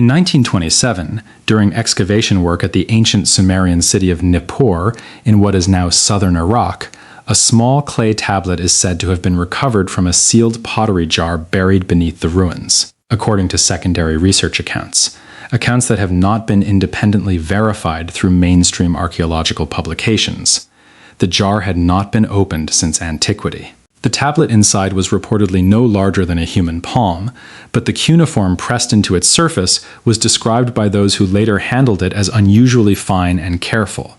In 1927, during excavation work at the ancient Sumerian city of Nippur in what is now southern Iraq, a small clay tablet is said to have been recovered from a sealed pottery jar buried beneath the ruins, according to secondary research accounts that have not been independently verified through mainstream archaeological publications. The jar had not been opened since antiquity. The tablet inside was reportedly no larger than a human palm, but the cuneiform pressed into its surface was described by those who later handled it as unusually fine and careful,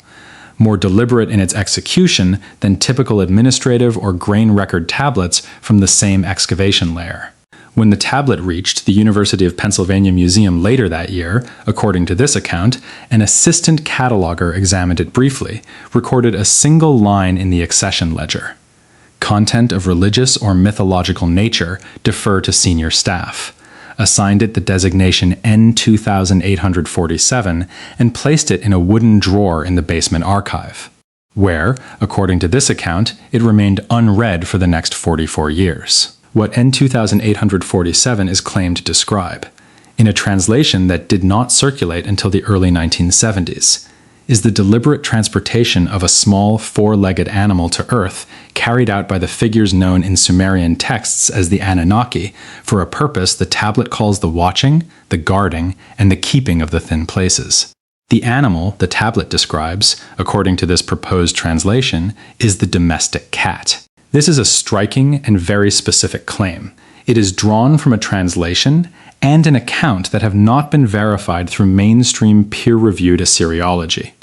more deliberate in its execution than typical administrative or grain record tablets from the same excavation layer. When the tablet reached the University of Pennsylvania Museum later that year, according to this account, an assistant cataloger examined it briefly, recorded a single line in the accession ledger. Content of religious or mythological nature defer to senior staff, assigned it the designation N2847, and placed it in a wooden drawer in the basement archive, where, according to this account, it remained unread for the next 44 years. What N2847 is claimed to describe, in a translation that did not circulate until the early 1970s, is the deliberate transportation of a small four-legged animal to Earth carried out by the figures known in Sumerian texts as the Anunnaki for a purpose the tablet calls the watching, the guarding, and the keeping of the thin places. The animal the tablet describes, according to this proposed translation, is the domestic cat. This is a striking and very specific claim. It is drawn from a translation and an account that have not been verified through mainstream peer-reviewed Assyriology.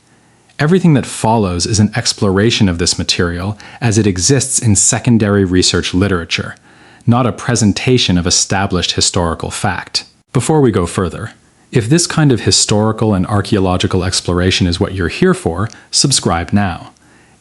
Everything that follows is an exploration of this material as it exists in secondary research literature, not a presentation of established historical fact. Before we go further, if this kind of historical and archaeological exploration is what you're here for, subscribe now.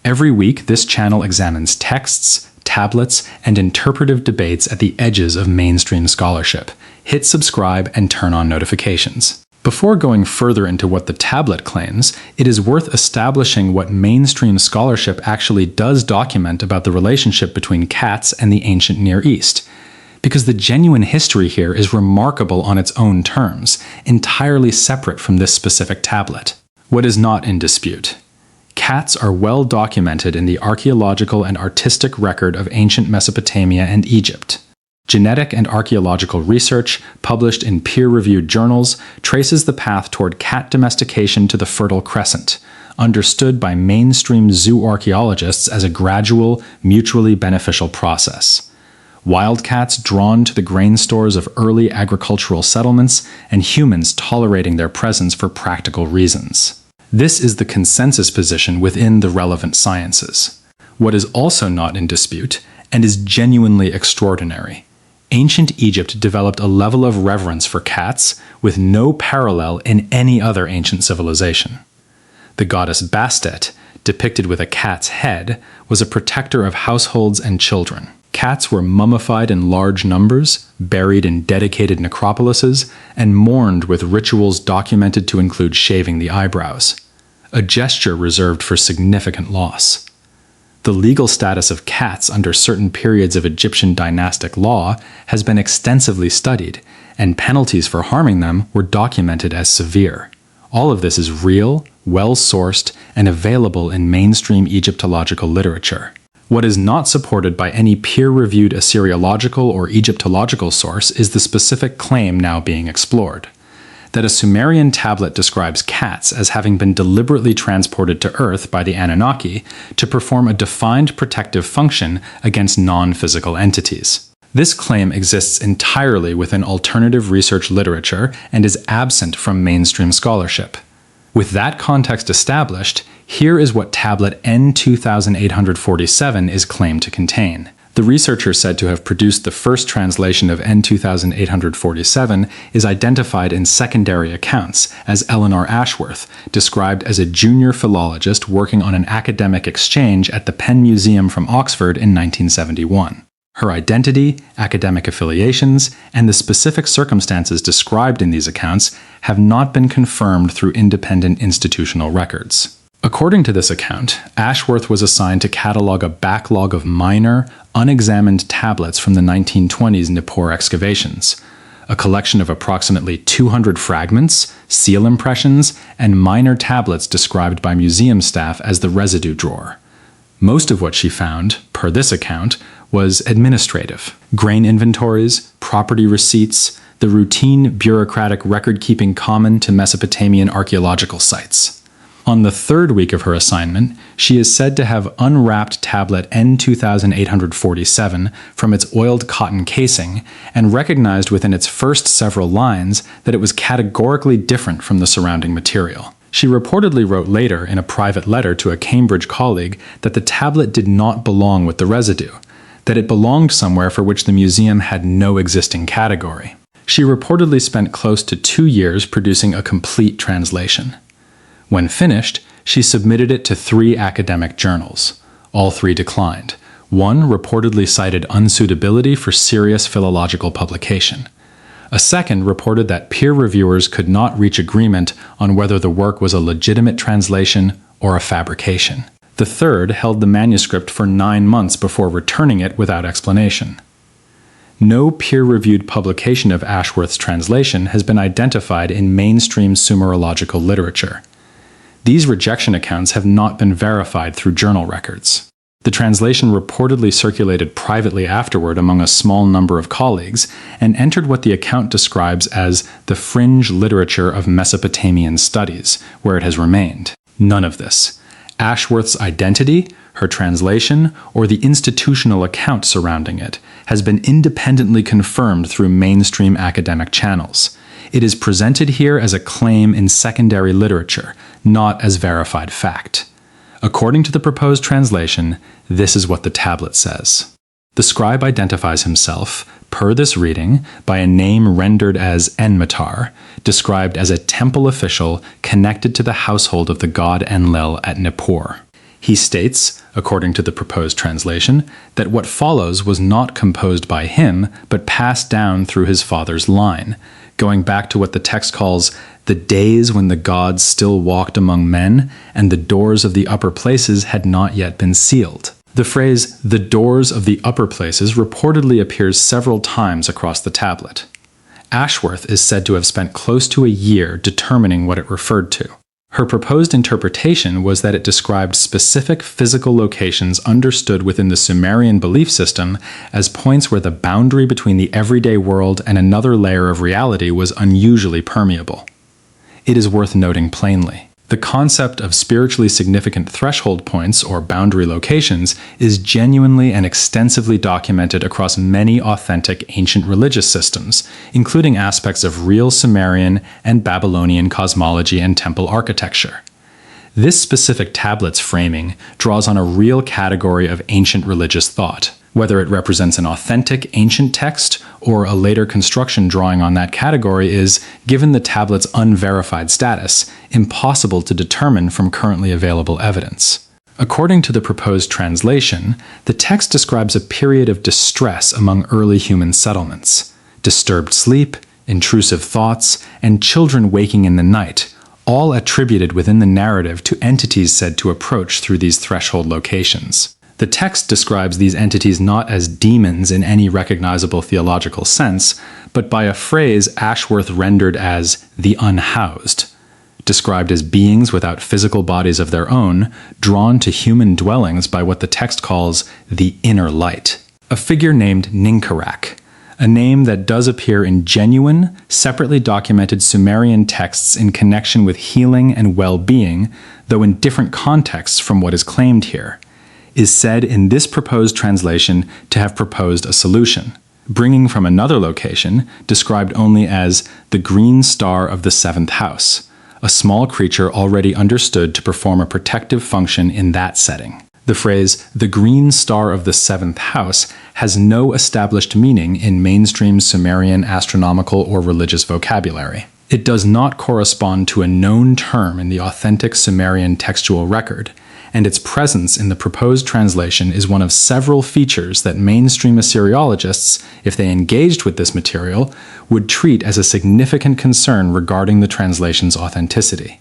Every week, this channel examines texts, tablets, and interpretive debates at the edges of mainstream scholarship. Hit subscribe and turn on notifications. Before going further into what the tablet claims, it is worth establishing what mainstream scholarship actually does document about the relationship between cats and the ancient Near East, because the genuine history here is remarkable on its own terms, entirely separate from this specific tablet. What is not in dispute? Cats are well documented in the archaeological and artistic record of ancient Mesopotamia and Egypt. Genetic and archaeological research, published in peer-reviewed journals, traces the path toward cat domestication to the Fertile Crescent, understood by mainstream zoo archaeologists as a gradual, mutually beneficial process. Wildcats drawn to the grain stores of early agricultural settlements, and humans tolerating their presence for practical reasons. This is the consensus position within the relevant sciences. What is also not in dispute, and is genuinely extraordinary, ancient Egypt developed a level of reverence for cats with no parallel in any other ancient civilization. The goddess Bastet, depicted with a cat's head, was a protector of households and children. Cats were mummified in large numbers, buried in dedicated necropolises, and mourned with rituals documented to include shaving the eyebrows, a gesture reserved for significant loss. The legal status of cats under certain periods of Egyptian dynastic law has been extensively studied, and penalties for harming them were documented as severe. All of this is real, well-sourced, and available in mainstream Egyptological literature. What is not supported by any peer-reviewed Assyriological or Egyptological source is the specific claim now being explored, that a Sumerian tablet describes cats as having been deliberately transported to Earth by the Anunnaki to perform a defined protective function against non-physical entities. This claim exists entirely within alternative research literature and is absent from mainstream scholarship. With that context established, here is what tablet N2847 is claimed to contain. The researcher said to have produced the first translation of N2847 is identified in secondary accounts as Eleanor Ashworth, described as a junior philologist working on an academic exchange at the Penn Museum from Oxford in 1971. Her identity, academic affiliations, and the specific circumstances described in these accounts have not been confirmed through independent institutional records. According to this account, Ashworth was assigned to catalog a backlog of minor, unexamined tablets from the 1920s Nippur excavations, a collection of approximately 200 fragments, seal impressions, and minor tablets described by museum staff as the residue drawer. Most of what she found, per this account, was administrative: grain inventories, property receipts, the routine bureaucratic record-keeping common to Mesopotamian archaeological sites. On the third week of her assignment, she is said to have unwrapped tablet N2847 from its oiled cotton casing and recognized within its first several lines that it was categorically different from the surrounding material. She reportedly wrote later in a private letter to a Cambridge colleague that the tablet did not belong with the residue, that it belonged somewhere for which the museum had no existing category. She reportedly spent close to 2 years producing a complete translation. When finished, she submitted it to 3 academic journals. All 3 declined. One reportedly cited unsuitability for serious philological publication. A second reported that peer reviewers could not reach agreement on whether the work was a legitimate translation or a fabrication. The third held the manuscript for 9 months before returning it without explanation. No peer-reviewed publication of Ashworth's translation has been identified in mainstream Sumerological literature. These rejection accounts have not been verified through journal records. The translation reportedly circulated privately afterward among a small number of colleagues and entered what the account describes as the fringe literature of Mesopotamian studies, where it has remained. None of this, Ashworth's identity, her translation, or the institutional account surrounding it, has been independently confirmed through mainstream academic channels. It is presented here as a claim in secondary literature, not as verified fact. According to the proposed translation, this is what the tablet says. The scribe identifies himself, per this reading, by a name rendered as Enmetar, described as a temple official connected to the household of the god Enlil at Nippur. He states, according to the proposed translation, that what follows was not composed by him, but passed down through his father's line, going back to what the text calls the days when the gods still walked among men, and the doors of the upper places had not yet been sealed. The phrase, the doors of the upper places, reportedly appears several times across the tablet. Ashworth is said to have spent close to a year determining what it referred to. Her proposed interpretation was that it described specific physical locations understood within the Sumerian belief system as points where the boundary between the everyday world and another layer of reality was unusually permeable. It is worth noting plainly. The concept of spiritually significant threshold points, or boundary locations, is genuinely and extensively documented across many authentic ancient religious systems, including aspects of real Sumerian and Babylonian cosmology and temple architecture. This specific tablet's framing draws on a real category of ancient religious thought. Whether it represents an authentic ancient text or a later construction drawing on that category is, given the tablet's unverified status, impossible to determine from currently available evidence. According to the proposed translation, the text describes a period of distress among early human settlements. Disturbed sleep, intrusive thoughts, and children waking in the night, all attributed within the narrative to entities said to approach through these threshold locations. The text describes these entities not as demons in any recognizable theological sense, but by a phrase Ashworth rendered as the unhoused, described as beings without physical bodies of their own, drawn to human dwellings by what the text calls the inner light. A figure named Ninkarak, a name that does appear in genuine, separately documented Sumerian texts in connection with healing and well-being, though in different contexts from what is claimed here, is said in this proposed translation to have proposed a solution, bringing from another location, described only as the green star of the 7th house, a small creature already understood to perform a protective function in that setting. The phrase, the green star of the 7th house, has no established meaning in mainstream Sumerian astronomical or religious vocabulary. It does not correspond to a known term in the authentic Sumerian textual record, and its presence in the proposed translation is one of several features that mainstream Assyriologists, if they engaged with this material, would treat as a significant concern regarding the translation's authenticity.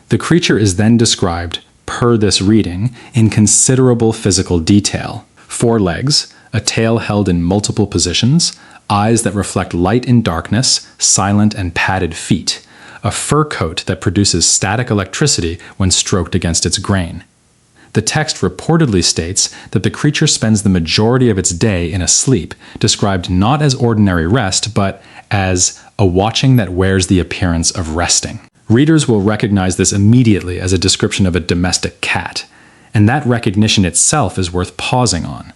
The creature is then described, per this reading, in considerable physical detail: 4 legs, a tail held in multiple positions, eyes that reflect light in darkness, silent and padded feet, a fur coat that produces static electricity when stroked against its grain. The text reportedly states that the creature spends the majority of its day in a sleep, described not as ordinary rest, but as a watching that wears the appearance of resting. Readers will recognize this immediately as a description of a domestic cat, and that recognition itself is worth pausing on.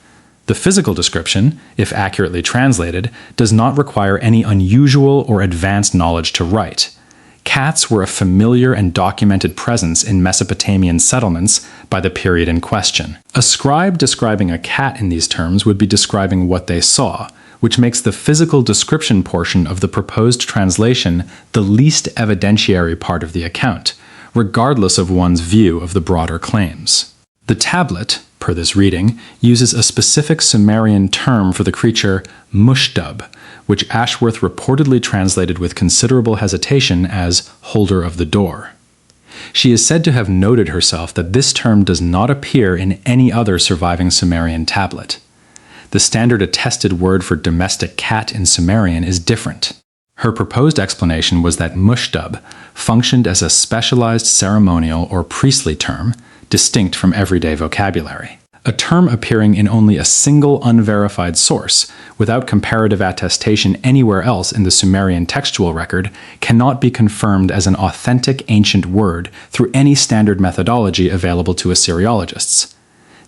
The physical description, if accurately translated, does not require any unusual or advanced knowledge to write. Cats were a familiar and documented presence in Mesopotamian settlements by the period in question. A scribe describing a cat in these terms would be describing what they saw, which makes the physical description portion of the proposed translation the least evidentiary part of the account, regardless of one's view of the broader claims. The tablet, per this reading, uses a specific Sumerian term for the creature mushdub, which Ashworth reportedly translated with considerable hesitation as holder of the door. She is said to have noted herself that this term does not appear in any other surviving Sumerian tablet. The standard attested word for domestic cat in Sumerian is different. Her proposed explanation was that mushdub functioned as a specialized ceremonial or priestly term, distinct from everyday vocabulary. A term appearing in only a single unverified source, without comparative attestation anywhere else in the Sumerian textual record, cannot be confirmed as an authentic ancient word through any standard methodology available to Assyriologists.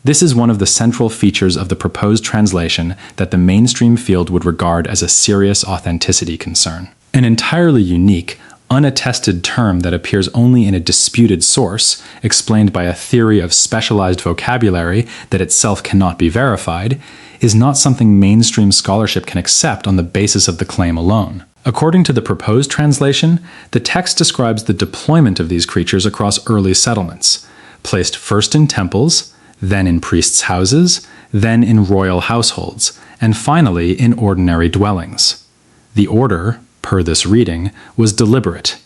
This is one of the central features of the proposed translation that the mainstream field would regard as a serious authenticity concern. An entirely unique, unattested term that appears only in a disputed source, explained by a theory of specialized vocabulary that itself cannot be verified, is not something mainstream scholarship can accept on the basis of the claim alone. According to the proposed translation, the text describes the deployment of these creatures across early settlements, placed first in temples, then in priests' houses, then in royal households, and finally in ordinary dwellings. The order, per this reading, was deliberate.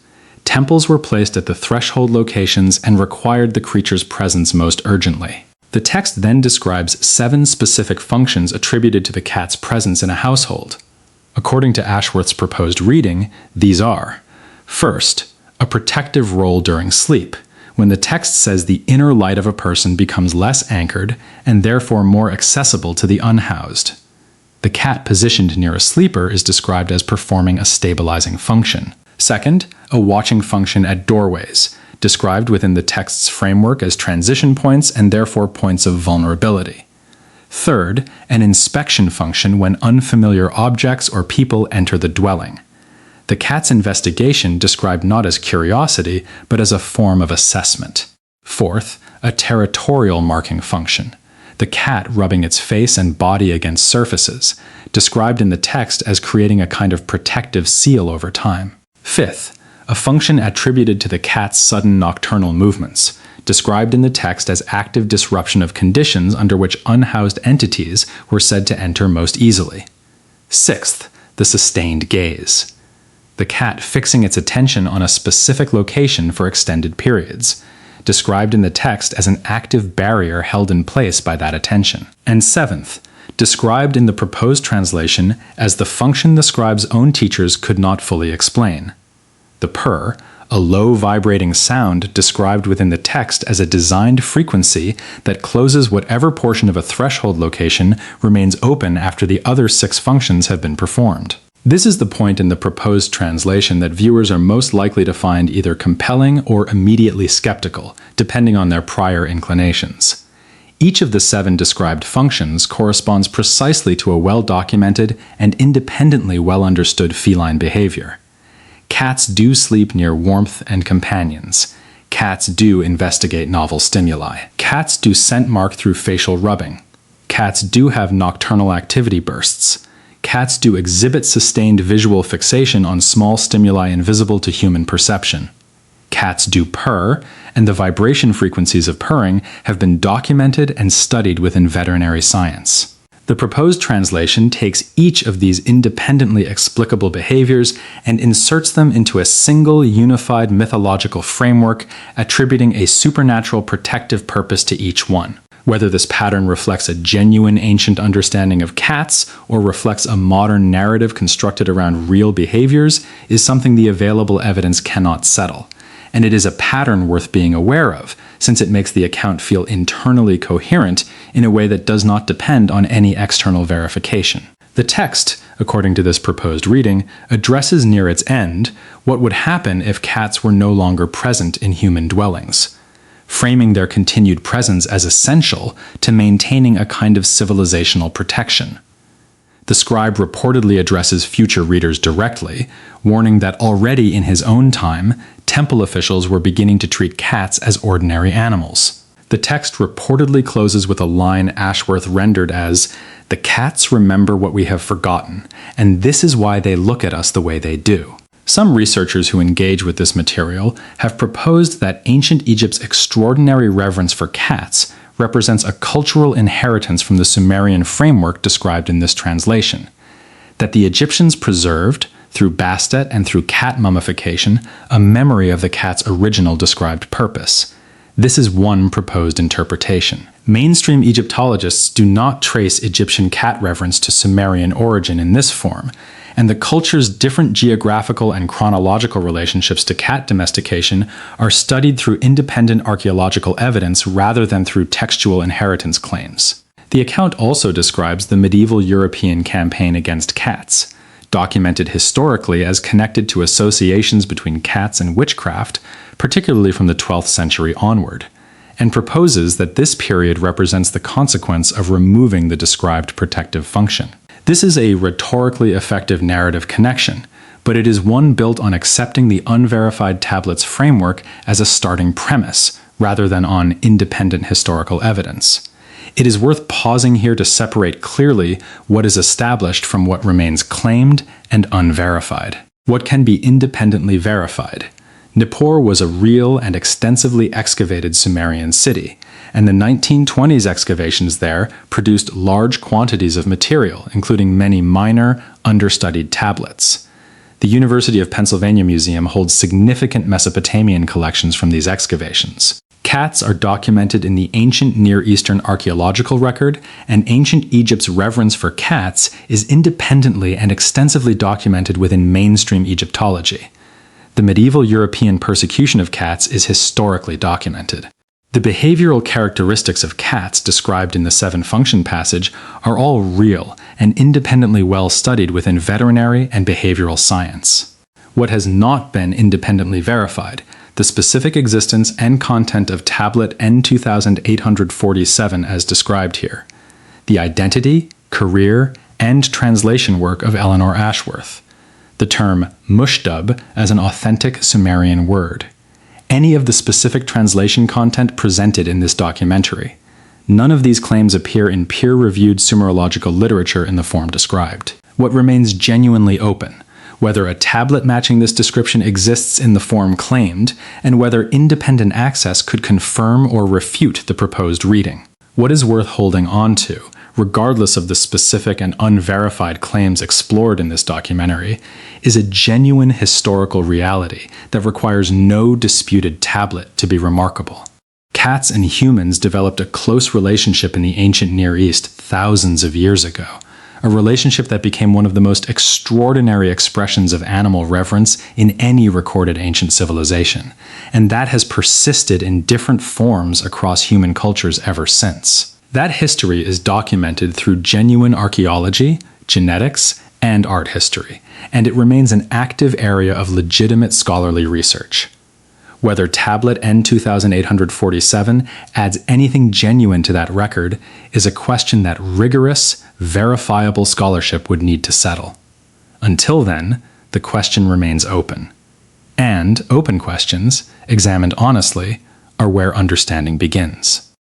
Temples were placed at the threshold locations and required the creature's presence most urgently. The text then describes 7 specific functions attributed to the cat's presence in a household. According to Ashworth's proposed reading, these are: first, a protective role during sleep, when the text says the inner light of a person becomes less anchored and therefore more accessible to the unhoused. The cat positioned near a sleeper is described as performing a stabilizing function. Second, a watching function at doorways, described within the text's framework as transition points and therefore points of vulnerability. Third, an inspection function when unfamiliar objects or people enter the dwelling. The cat's investigation described not as curiosity, but as a form of assessment. Fourth, a territorial marking function. The cat rubbing its face and body against surfaces, described in the text as creating a kind of protective seal over time. Fifth, a function attributed to the cat's sudden nocturnal movements, described in the text as active disruption of conditions under which unhoused entities were said to enter most easily. Sixth, the sustained gaze. The cat fixing its attention on a specific location for extended periods, described in the text as an active barrier held in place by that attention. And seventh, described in the proposed translation as the function the scribe's own teachers could not fully explain. The purr, a low vibrating sound described within the text as a designed frequency that closes whatever portion of a threshold location remains open after the other 6 functions have been performed. This is the point in the proposed translation that viewers are most likely to find either compelling or immediately skeptical, depending on their prior inclinations. Each of the 7 described functions corresponds precisely to a well-documented and independently well-understood feline behavior. Cats do sleep near warmth and companions. Cats do investigate novel stimuli. Cats do scent mark through facial rubbing. Cats do have nocturnal activity bursts. Cats do exhibit sustained visual fixation on small stimuli invisible to human perception. Cats do purr, and the vibration frequencies of purring have been documented and studied within veterinary science. The proposed translation takes each of these independently explicable behaviors and inserts them into a single unified mythological framework, attributing a supernatural protective purpose to each one. Whether this pattern reflects a genuine ancient understanding of cats or reflects a modern narrative constructed around real behaviors is something the available evidence cannot settle. And it is a pattern worth being aware of, since it makes the account feel internally coherent in a way that does not depend on any external verification. The text, according to this proposed reading, addresses near its end what would happen if cats were no longer present in human dwellings, framing their continued presence as essential to maintaining a kind of civilizational protection. The scribe reportedly addresses future readers directly, warning that already in his own time, temple officials were beginning to treat cats as ordinary animals. The text reportedly closes with a line Ashworth rendered as, "The cats remember what we have forgotten, and this is why they look at us the way they do." Some researchers who engage with this material have proposed that ancient Egypt's extraordinary reverence for cats represents a cultural inheritance from the Sumerian framework described in this translation, that the Egyptians preserved, through Bastet and through cat mummification, a memory of the cat's original described purpose. This is one proposed interpretation. Mainstream Egyptologists do not trace Egyptian cat reverence to Sumerian origin in this form, and the culture's different geographical and chronological relationships to cat domestication are studied through independent archaeological evidence rather than through textual inheritance claims. The account also describes the medieval European campaign against cats, documented historically as connected to associations between cats and witchcraft, particularly from the 12th century onward, and proposes that this period represents the consequence of removing the described protective function. This is a rhetorically effective narrative connection, but it is one built on accepting the unverified tablets framework as a starting premise, rather than on independent historical evidence. It is worth pausing here to separate clearly what is established from what remains claimed and unverified. What can be independently verified? Nippur was a real and extensively excavated Sumerian city, and the 1920s excavations there produced large quantities of material, including many minor, understudied tablets. The University of Pennsylvania Museum holds significant Mesopotamian collections from these excavations. Cats are documented in the ancient Near Eastern archaeological record, and ancient Egypt's reverence for cats is independently and extensively documented within mainstream Egyptology. The medieval European persecution of cats is historically documented. The behavioral characteristics of cats described in the Seven Function passage are all real and independently well studied within veterinary and behavioral science. What has not been independently verified, the specific existence and content of tablet N2847 as described here, the identity, career, and translation work of Eleanor Ashworth, the term mushdub as an authentic Sumerian word, any of the specific translation content presented in this documentary. None of these claims appear in peer-reviewed Sumerological literature in the form described. What remains genuinely open, whether a tablet matching this description exists in the form claimed, and whether independent access could confirm or refute the proposed reading. What is worth holding on to, regardless of the specific and unverified claims explored in this documentary, is a genuine historical reality that requires no disputed tablet to be remarkable. Cats and humans developed a close relationship in the ancient Near East thousands of years ago, a relationship that became one of the most extraordinary expressions of animal reverence in any recorded ancient civilization, and that has persisted in different forms across human cultures ever since. That history is documented through genuine archaeology, genetics, and art history, and it remains an active area of legitimate scholarly research. Whether tablet N2847 adds anything genuine to that record is a question that rigorous, verifiable scholarship would need to settle. Until then, the question remains open. And open questions, examined honestly, are where understanding begins.